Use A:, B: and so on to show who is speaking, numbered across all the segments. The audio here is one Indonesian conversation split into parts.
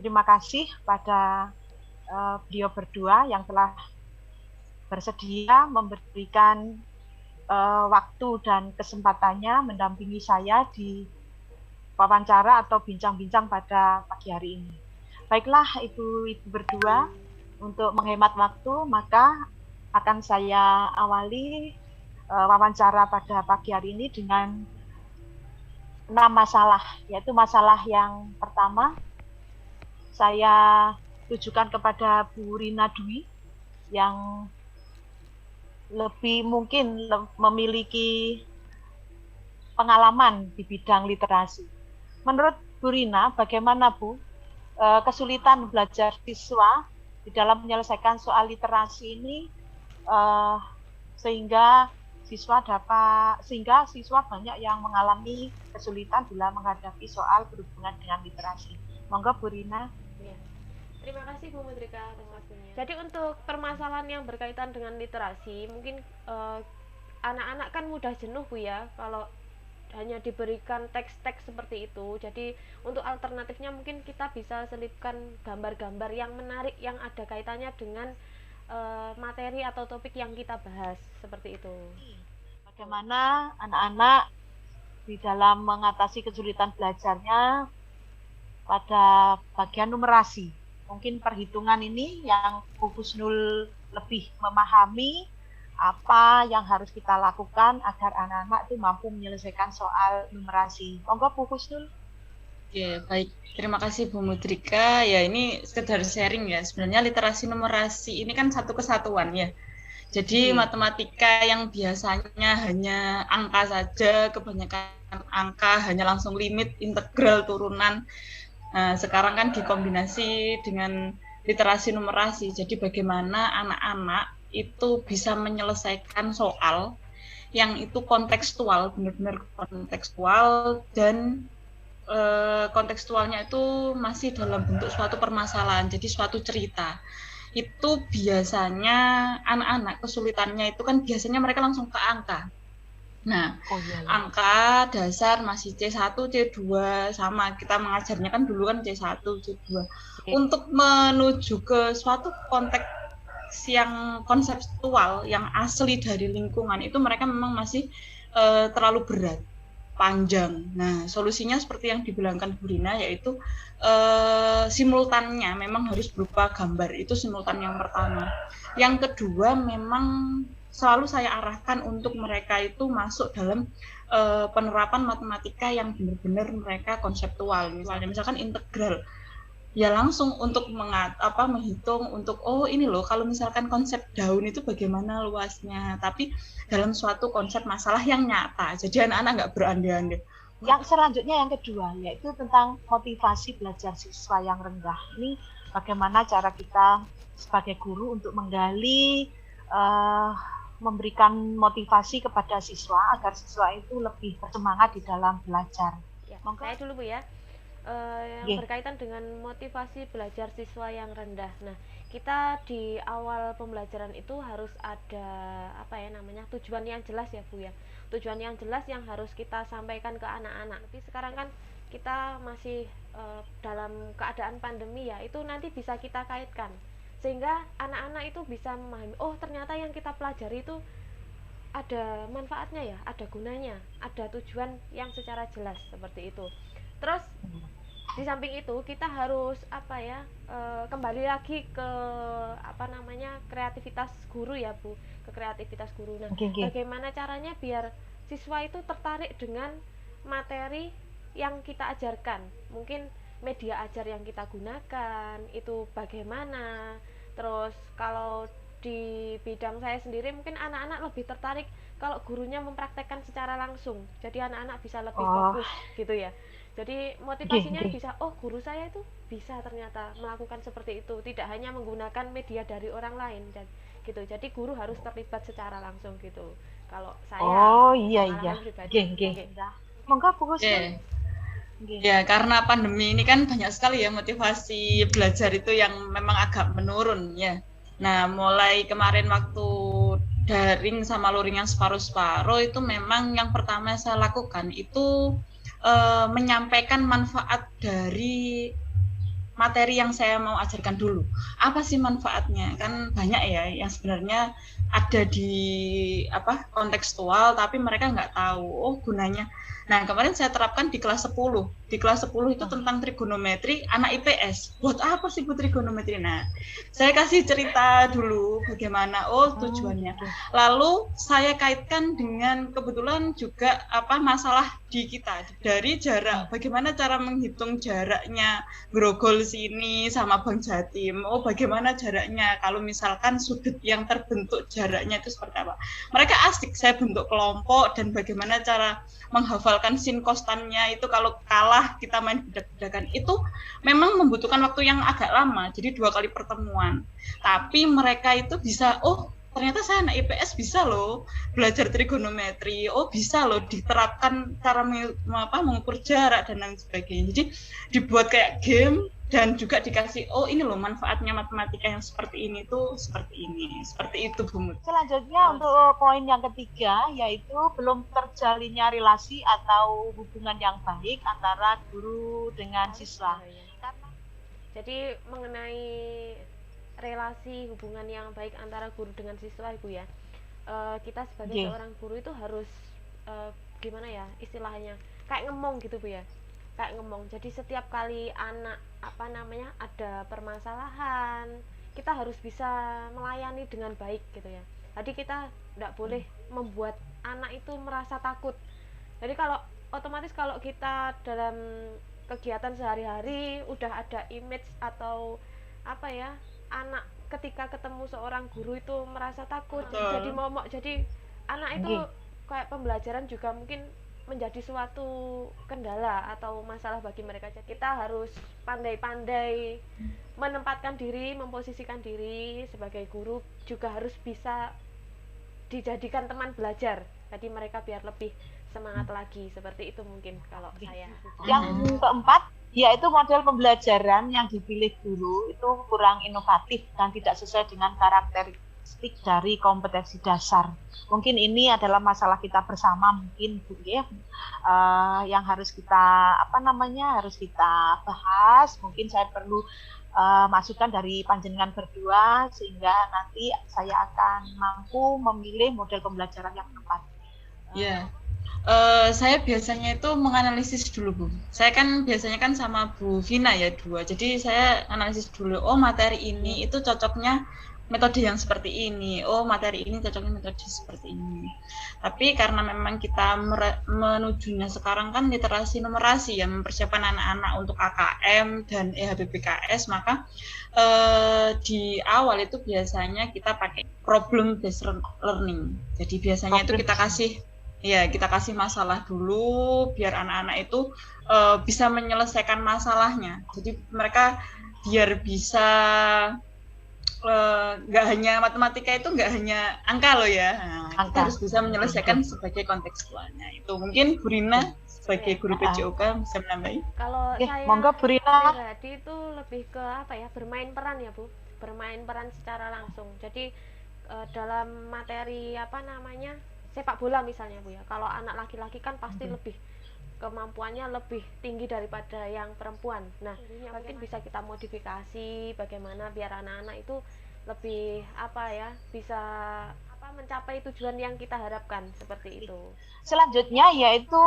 A: terima kasih pada beliau berdua yang telah bersedia memberikan waktu dan kesempatannya mendampingi saya di wawancara atau bincang-bincang pada pagi hari ini. Baiklah, ibu-ibu berdua, untuk menghemat waktu, maka akan saya awali wawancara pada pagi hari ini dengan 6 masalah, yaitu masalah yang pertama saya tujukan kepada Bu Rina Dwi yang lebih mungkin memiliki pengalaman di bidang literasi. Menurut Bu Rina, bagaimana Bu kesulitan belajar siswa di dalam menyelesaikan soal literasi ini sehingga siswa banyak yang mengalami kesulitan bila menghadapi soal berhubungan dengan literasi. Monggo Bu Rina.
B: Ya. Terima kasih Bu Mudrika atas waktunya. Jadi untuk permasalahan yang berkaitan dengan literasi, mungkin anak-anak kan mudah jenuh Bu ya kalau hanya diberikan teks-teks seperti itu. Jadi untuk alternatifnya mungkin kita bisa selipkan gambar-gambar yang menarik yang ada kaitannya dengan materi atau topik yang kita bahas, seperti itu.
A: Bagaimana anak-anak di dalam mengatasi kesulitan belajarnya pada bagian numerasi. Mungkin perhitungan ini yang Bu Husnul lebih memahami apa yang harus kita lakukan agar anak-anak itu mampu menyelesaikan soal numerasi. Monggo Bu Husnul.
C: Ya, baik. Terima kasih Bu Mudrika. Ya, ini sekedar sharing ya. Sebenarnya literasi numerasi ini kan satu kesatuan ya. Jadi matematika yang biasanya hanya angka saja, kebanyakan angka, hanya langsung limit, integral, turunan. Nah, sekarang kan dikombinasi dengan literasi numerasi. Jadi bagaimana anak-anak itu bisa menyelesaikan soal yang itu kontekstual, benar-benar kontekstual, dan kontekstualnya itu masih dalam bentuk suatu permasalahan, jadi suatu cerita. Itu biasanya anak-anak kesulitannya itu kan biasanya mereka langsung ke angka. Nah, angka dasar masih C1, C2 sama, kita mengajarnya kan dulu kan C1, C2. Untuk menuju ke suatu konteks yang konseptual, yang asli dari lingkungan itu mereka memang masih terlalu berat, panjang. Nah, solusinya seperti yang dibilangkan Bu Rina, yaitu simultannya memang harus berupa gambar. Itu simultan yang pertama. Yang kedua, memang selalu saya arahkan untuk mereka itu masuk dalam penerapan matematika yang benar-benar mereka konseptual. Misalkan integral, ya langsung untuk menghitung untuk ini loh, kalau misalkan konsep daun itu bagaimana luasnya, tapi dalam suatu konsep masalah yang nyata. Jadi anak-anak nggak berandai-andai.
A: Yang selanjutnya yang kedua, yaitu tentang motivasi belajar siswa yang rendah. Ini bagaimana cara kita sebagai guru untuk menggali, memberikan motivasi kepada siswa agar siswa itu lebih bersemangat di dalam belajar.
B: Ya, saya dulu Bu ya. Yang berkaitan dengan motivasi belajar siswa yang rendah. Nah, kita di awal pembelajaran itu harus ada tujuan yang jelas ya Bu ya. Tujuan yang jelas yang harus kita sampaikan ke anak-anak. Tapi sekarang kan kita masih dalam keadaan pandemi ya, itu nanti bisa kita kaitkan sehingga anak-anak itu bisa memahami, oh ternyata yang kita pelajari itu ada manfaatnya ya, ada gunanya, ada tujuan yang secara jelas, seperti itu. Terus di samping itu kita harus kembali lagi ke kreativitas guru ya Bu, ke kreativitas guru. Nah, bagaimana caranya biar siswa itu tertarik dengan materi yang kita ajarkan, mungkin media ajar yang kita gunakan itu bagaimana. Terus kalau di bidang saya sendiri mungkin anak-anak lebih tertarik kalau gurunya mempraktekkan secara langsung, jadi anak-anak bisa lebih fokus gitu ya. Jadi motivasinya bisa, guru saya itu bisa ternyata melakukan seperti itu, tidak hanya menggunakan media dari orang lain dan gitu. Jadi guru harus terlibat secara langsung gitu. Kalau saya
A: pribadi. Monggo fokus.
C: Ya, karena pandemi ini kan banyak sekali ya motivasi belajar itu yang memang agak menurun ya. Nah, mulai kemarin waktu daring sama luring yang separuh-separuh itu memang yang pertama saya lakukan itu menyampaikan manfaat dari materi yang saya mau ajarkan dulu. Apa sih manfaatnya? Kan banyak ya yang sebenarnya ada di kontekstual tapi mereka nggak tahu gunanya. Nah, kemarin saya terapkan di kelas 10. Di kelas 10 itu tentang trigonometri anak IPS. Buat apa sih Bu trigonometri? Nah, saya kasih cerita dulu bagaimana tujuannya. Lalu saya kaitkan dengan kebetulan juga masalah di kita dari jarak. Bagaimana cara menghitung jaraknya Grogol sini sama Bang Jatim. Bagaimana jaraknya kalau misalkan sudut yang terbentuk jaraknya itu seperti apa. Mereka asik, saya bentuk kelompok dan bagaimana cara menghafalkan sin kostannya itu kalau kalah kita main bedak-bedakan itu memang membutuhkan waktu yang agak lama, jadi 2 kali pertemuan. Tapi mereka itu bisa, ternyata saya anak IPS bisa loh belajar trigonometri, bisa loh diterapkan cara mengukur jarak dan lain sebagainya. Jadi dibuat kayak game dan juga dikasih ini loh manfaatnya matematika yang seperti ini tuh seperti ini, seperti itu Bu Mut.
A: Selanjutnya untuk poin yang ketiga yaitu belum terjalinnya relasi atau hubungan yang baik antara guru dengan siswa.
B: Jadi mengenai relasi hubungan yang baik antara guru dengan siswa Ibu ya, kita sebagai seorang guru itu harus gimana ya istilahnya kayak ngemong gitu Bu ya, kayak ngomong. Jadi setiap kali anak ada permasalahan, kita harus bisa melayani dengan baik gitu ya. Jadi kita tidak boleh membuat anak itu merasa takut. Jadi kalau otomatis kalau kita dalam kegiatan sehari-hari udah ada image atau anak ketika ketemu seorang guru itu merasa takut, jadi momok, jadi anak itu kayak pembelajaran juga mungkin menjadi suatu kendala atau masalah bagi mereka. Kita harus pandai-pandai menempatkan diri, memposisikan diri sebagai guru, juga harus bisa dijadikan teman belajar. Jadi mereka biar lebih semangat lagi, seperti itu mungkin kalau saya.
A: Yang keempat, yaitu model pembelajaran yang dipilih guru itu kurang inovatif dan tidak sesuai dengan karakteristik dari kompetensi dasar. Mungkin ini adalah masalah kita bersama mungkin Bu ya, yang harus kita harus kita bahas. Mungkin saya perlu masukan dari panjenengan berdua sehingga nanti saya akan mampu memilih model pembelajaran yang tepat.
C: Saya biasanya itu menganalisis dulu Bu. Saya kan biasanya kan sama Bu Vina ya 2. Jadi saya analisis dulu. Materi ini itu cocoknya metode yang seperti ini. Materi ini cocoknya metode seperti ini. Tapi karena memang kita menujunya sekarang kan literasi numerasi yang mempersiapkan anak-anak untuk AKM dan EHBPKS, maka di awal itu biasanya kita pakai problem based learning. Jadi biasanya itu kita kasih masalah dulu biar anak-anak itu bisa menyelesaikan masalahnya. Jadi mereka biar bisa nggak hanya matematika itu nggak hanya angka loh ya, kita harus bisa menyelesaikan sebagai kontekstualnya. Itu mungkin Bu Rina sebagai guru PJOK bisa menambahi.
B: Kalau saya
A: monggo Bu Rina.
B: Jadi itu lebih ke bermain peran ya Bu, bermain peran secara langsung. Jadi dalam materi sepak bola misalnya Bu ya, kalau anak laki-laki kan pasti lebih kemampuannya lebih tinggi daripada yang perempuan. Nah, mungkin bisa kita modifikasi bagaimana biar anak-anak itu lebih bisa mencapai tujuan yang kita harapkan, seperti itu.
A: Selanjutnya yaitu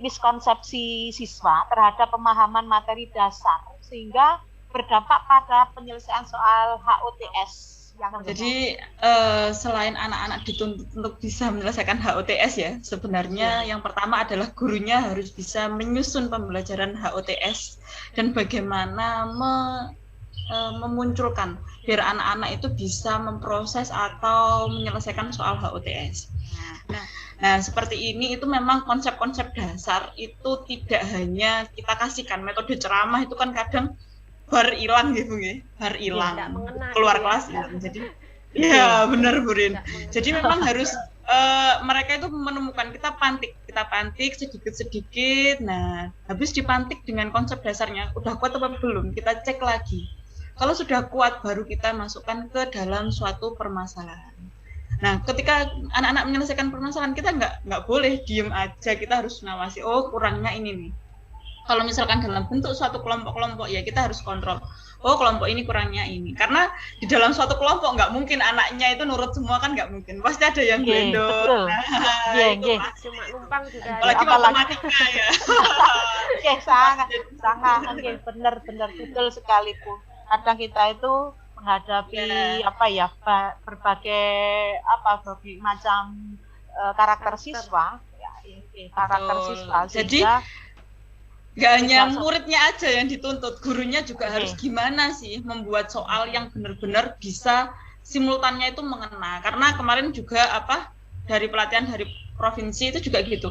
A: miskonsepsi siswa terhadap pemahaman materi dasar sehingga berdampak pada penyelesaian soal HOTS.
C: Jadi selain anak-anak dituntut untuk bisa menyelesaikan HOTS ya, sebenarnya yang pertama adalah gurunya harus bisa menyusun pembelajaran HOTS dan bagaimana memunculkan biar anak-anak itu bisa memproses atau menyelesaikan soal HOTS. Nah, seperti ini itu memang konsep-konsep dasar itu tidak hanya kita kasihkan. Metode ceramah itu kan kadang bar hilang gitu ya, bar hilang keluar kelas hilang. Jadi benar Bu Rin. Jadi memang harus mereka itu menemukan, kita pantik sedikit. Nah, habis dipantik dengan konsep dasarnya udah kuat apa belum, kita cek lagi. Kalau sudah kuat baru kita masukkan ke dalam suatu permasalahan. Nah, ketika anak-anak menyelesaikan permasalahan, kita nggak boleh diem aja, kita harus mengawasi. Kurangnya ini nih. kalau misalkan dalam bentuk suatu kelompok-kelompok ya kita harus kontrol. Oh kelompok ini kurangnya ini. Karena di dalam suatu kelompok nggak mungkin anaknya itu nurut semua kan nggak mungkin. Pasti ada yang blendor.
A: Nah,
B: cuma numpang juga.
C: Apalagi matematika ya.
A: Oke, sangat benar betul sekali Bu. Kadang kita itu menghadapi berbagai macam karakter siswa. Karakter siswa.
C: Jadi nggak hanya muridnya aja yang dituntut, gurunya juga harus gimana sih membuat soal yang benar-benar bisa simultannya itu mengena. Karena kemarin juga dari pelatihan dari provinsi itu juga gitu,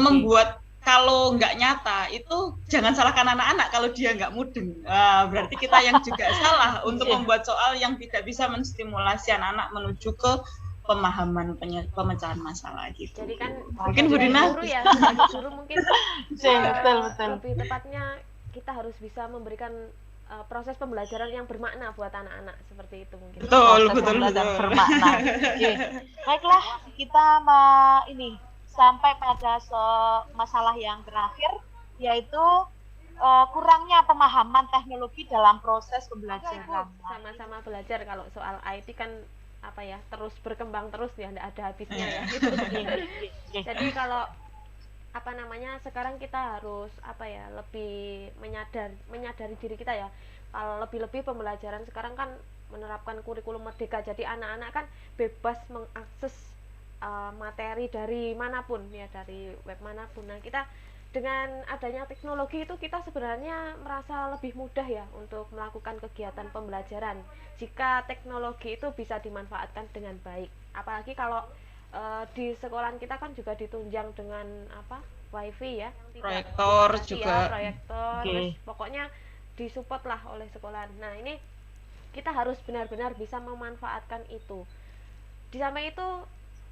C: membuat kalau nggak nyata itu jangan salahkan anak-anak kalau dia nggak mudeng. Berarti kita yang juga salah untuk membuat soal yang tidak bisa menstimulasi anak-anak menuju ke pemahaman pemecahan masalah gitu.
B: Jadi kan
C: mungkin Bu Dina
B: guru mungkin
A: betul.
B: Lebih tepatnya kita harus bisa memberikan proses pembelajaran yang bermakna buat anak-anak seperti itu mungkin.
C: Betul.
A: Bermakna. Baiklah, kita sampai pada masalah yang terakhir, yaitu kurangnya pemahaman teknologi dalam proses pembelajaran.
B: Sama-sama belajar. Kalau soal IT kan terus berkembang terus ya, tidak ada habisnya ya. Jadi kalau sekarang kita harus lebih menyadari diri kita ya. Kalau lebih-lebih pembelajaran sekarang kan menerapkan kurikulum merdeka, jadi anak-anak kan bebas mengakses materi dari manapun ya, dari web manapun. Nah, kita dengan adanya teknologi itu kita sebenarnya merasa lebih mudah ya untuk melakukan kegiatan pembelajaran jika teknologi itu bisa dimanfaatkan dengan baik. Apalagi kalau di sekolahan kita kan juga ditunjang dengan wifi ya,
C: proyektor juga,
B: terus pokoknya disupport lah oleh sekolahan. Nah, ini kita harus benar-benar bisa memanfaatkan itu.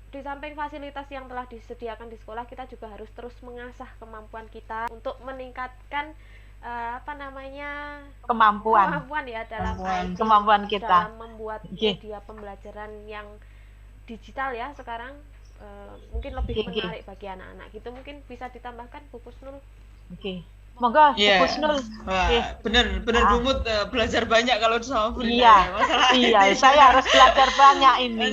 B: Di samping fasilitas yang telah disediakan di sekolah, kita juga harus terus mengasah kemampuan kita untuk meningkatkan kemampuan ya
A: kemampuan kita
B: dalam membuat media pembelajaran yang digital ya sekarang, mungkin lebih menarik bagi anak-anak gitu. Mungkin bisa ditambahkan Bu Kusnul.
A: Monggo Bu Kusnul.
C: Bener Bu Mut, belajar banyak kalau sama Bu
A: Dina. Iya, saya harus belajar banyak ini.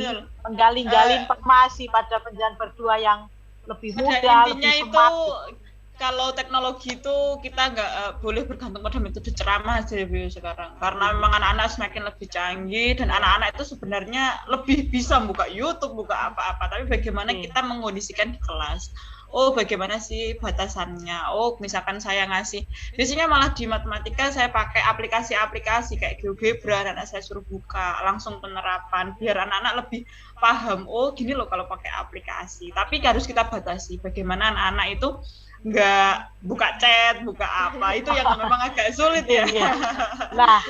A: Menggali-gali informasi pada penjalan berdua yang lebih mudah, lebih semangat.
C: Kalau teknologi itu kita nggak boleh bergantung pada metode ceramah aja ya Bu sekarang, karena memang anak-anak semakin lebih canggih dan anak-anak itu sebenarnya lebih bisa buka YouTube, buka apa-apa, tapi bagaimana kita mengondisikan di kelas. Oh bagaimana sih batasannya, misalkan saya ngasih, biasanya malah di matematika saya pakai aplikasi-aplikasi kayak GeoGebra, anak saya suruh buka langsung penerapan biar anak-anak lebih paham, gini loh kalau pakai aplikasi. Tapi harus kita batasi bagaimana anak-anak itu nggak buka chat, buka apa, itu yang memang agak sulit ya.
A: Nah,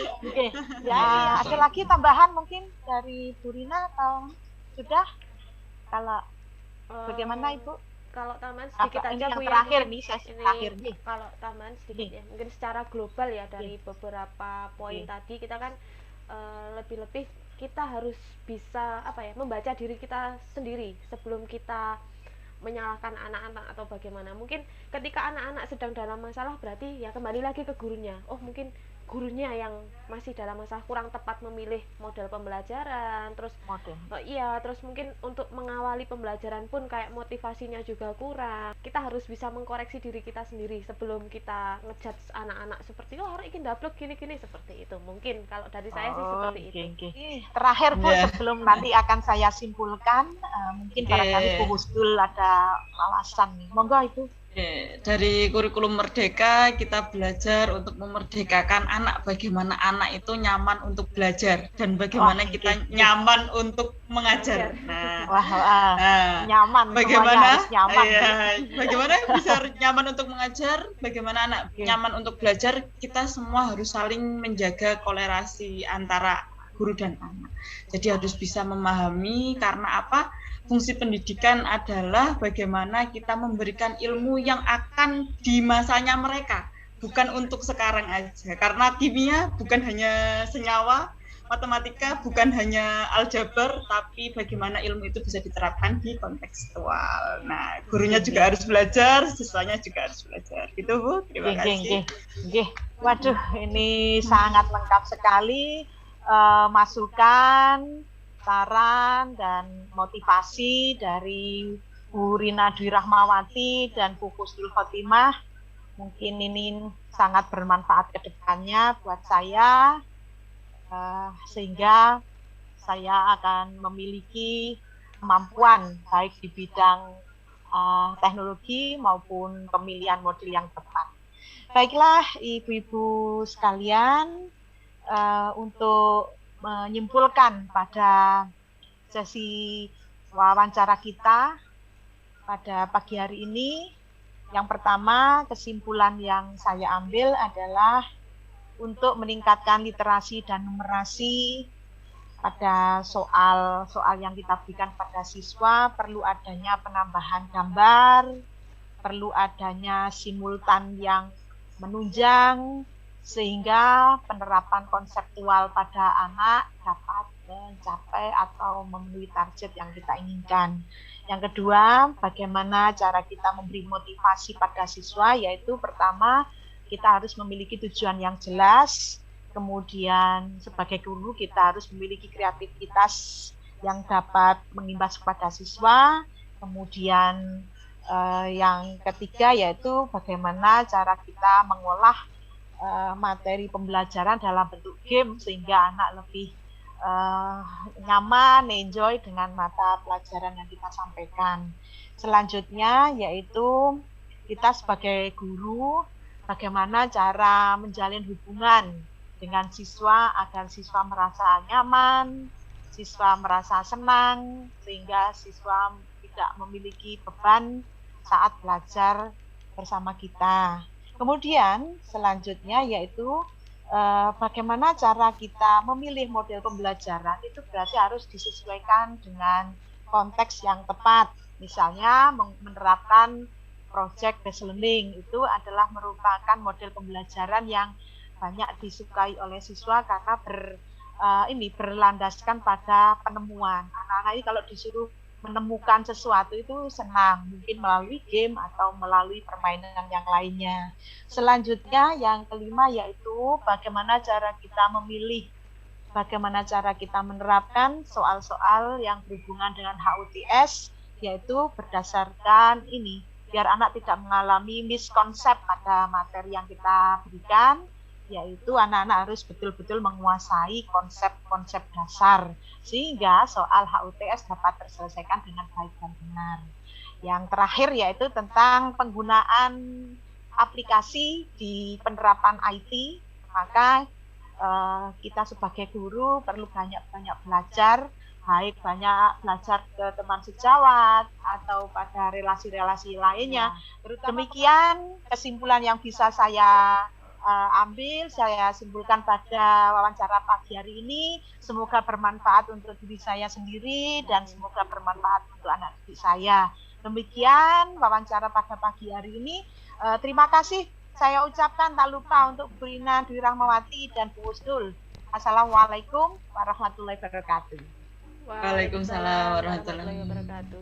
A: ya ada lagi tambahan mungkin dari Bu Rina atau sudah? Kalau bagaimana Ibu?
B: Kalau tambahan sedikit aja Bu,
A: terakhir nih, terakhir nih.
B: Kalau tambahan sedikit ya, mungkin secara global ya dari beberapa poin tadi, kita kan lebih-lebih kita harus bisa membaca diri kita sendiri sebelum kita menyalahkan anak-anak atau bagaimana. Mungkin ketika anak-anak sedang dalam masalah, berarti ya kembali lagi ke gurunya. Mungkin gurunya yang masih dalam masalah, kurang tepat memilih model pembelajaran, terus terus mungkin untuk mengawali pembelajaran pun kayak motivasinya juga kurang. Kita harus bisa mengkoreksi diri kita sendiri sebelum kita ngejudge anak-anak seperti orang ini dablek gini-gini, seperti itu. Mungkin kalau dari saya sih seperti itu.
A: Terakhir Bu, sebelum nanti akan saya simpulkan, mungkin barangkali Bu Husnul ada alasan nih. Monggo Ibu.
C: Dari kurikulum merdeka kita belajar untuk memerdekakan anak, bagaimana anak itu nyaman untuk belajar dan bagaimana kita nyaman untuk mengajar.
A: Nyaman,
C: bagaimana
A: nyaman.
C: Bagaimana bisa nyaman untuk mengajar, bagaimana anak nyaman untuk belajar, kita semua harus saling menjaga kolerasi antara guru dan anak. Jadi harus bisa memahami, karena apa? Fungsi pendidikan adalah bagaimana kita memberikan ilmu yang akan di masanya mereka, bukan untuk sekarang aja. Karena kimia bukan hanya senyawa, matematika bukan hanya aljabar, tapi bagaimana ilmu itu bisa diterapkan di kontekstual. Nah, gurunya juga harus belajar, siswanya juga harus belajar. Gitu, Bu. Terima kasih.
A: Waduh, ini sangat lengkap sekali masukan, saran, dan motivasi dari Bu Rina Dwi Rahmawati dan Bu Kusnul Khotimah. Mungkin ini sangat bermanfaat ke depannya buat saya, sehingga saya akan memiliki kemampuan baik di bidang teknologi maupun pemilihan model yang tepat. Baiklah ibu-ibu sekalian, untuk menyimpulkan pada sesi wawancara kita pada pagi hari ini, yang pertama, kesimpulan yang saya ambil adalah untuk meningkatkan literasi dan numerasi pada soal-soal yang kita berikan pada siswa, perlu adanya penambahan gambar, perlu adanya simultan yang menunjang, sehingga penerapan konseptual pada anak dapat mencapai atau memenuhi target yang kita inginkan. Yang kedua, bagaimana cara kita memberi motivasi pada siswa, yaitu pertama, kita harus memiliki tujuan yang jelas, kemudian sebagai guru kita harus memiliki kreativitas yang dapat mengimbas kepada siswa, kemudian yang ketiga yaitu bagaimana cara kita mengolah materi pembelajaran dalam bentuk game sehingga anak lebih nyaman, enjoy dengan mata pelajaran yang kita sampaikan. Selanjutnya yaitu kita sebagai guru, bagaimana cara menjalin hubungan dengan siswa agar siswa merasa nyaman, siswa merasa senang, sehingga siswa tidak memiliki beban saat belajar bersama kita. Kemudian selanjutnya yaitu bagaimana cara kita memilih model pembelajaran, itu berarti harus disesuaikan dengan konteks yang tepat. Misalnya menerapkan project based learning itu adalah merupakan model pembelajaran yang banyak disukai oleh siswa karena berlandaskan pada penemuan. Anak-anak ini kalau disuruh menemukan sesuatu itu senang, mungkin melalui game atau melalui permainan yang lainnya. Selanjutnya yang kelima yaitu bagaimana cara kita memilih, bagaimana cara kita menerapkan soal-soal yang berhubungan dengan HUTS, yaitu berdasarkan ini, biar anak tidak mengalami miskonsep pada materi yang kita berikan, yaitu anak-anak harus betul-betul menguasai konsep-konsep dasar sehingga soal HUTS dapat terselesaikan dengan baik dan benar. Yang terakhir yaitu tentang penggunaan aplikasi di penerapan IT, maka kita sebagai guru perlu banyak-banyak belajar, baik banyak belajar ke teman sejawat atau pada relasi-relasi lainnya. Demikian kesimpulan yang bisa saya ambil, saya simpulkan pada wawancara pagi hari ini. Semoga bermanfaat untuk diri saya sendiri dan semoga bermanfaat untuk anak didik saya. Demikian wawancara pada pagi hari ini. Terima kasih saya ucapkan tak lupa untuk Bu Rina Dwi Rahmawati dan Bu Kusnul. Assalamualaikum warahmatullahi wabarakatuh.
C: Waalaikumsalam warahmatullahi
B: wabarakatuh.